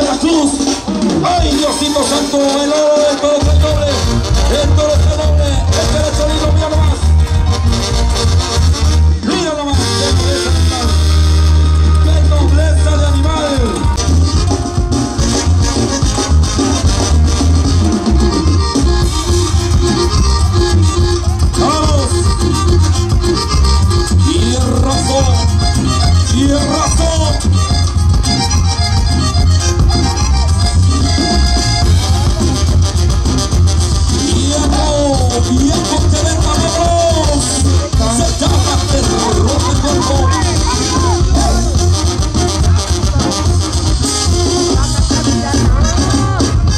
Veracruz. Ay, Diosito Santo, el oro del toro que doble, el toro que doble, este es el sonido, mira nomás. Mira nomás, qué nobleza de animal. Vamos. Y razón. Viejo que venga, vamos. Se llama terror de cuerpo.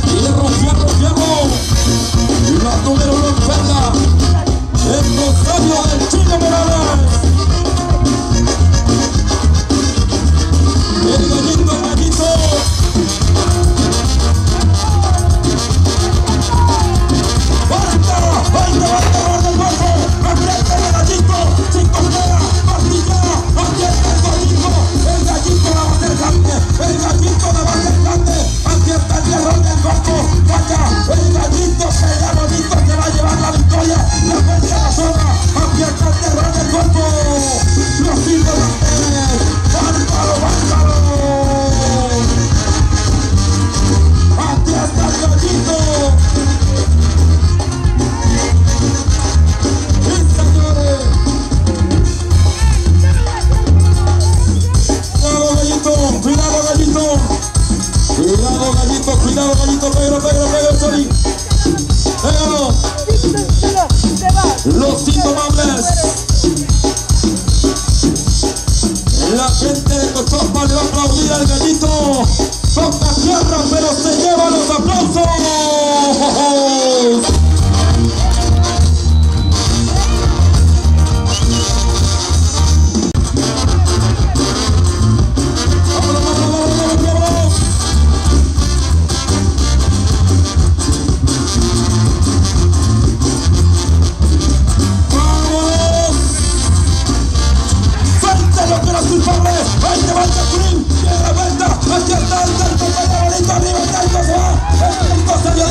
Fierro, fierro, fierro. La número 1 en perla. El Rosario del Chino Morales. El gallito, el gallito. Cuidado, gallito, pégalo, el Chori. Pégalo. Los indomables. La gente de Cochopa le va a aplaudir al gallito. Toca tierra, pero se lleva los aplausos.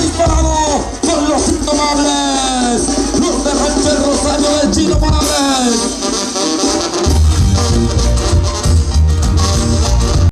Disparado por los indomables, los de Rancho Rosario del Chino Morales.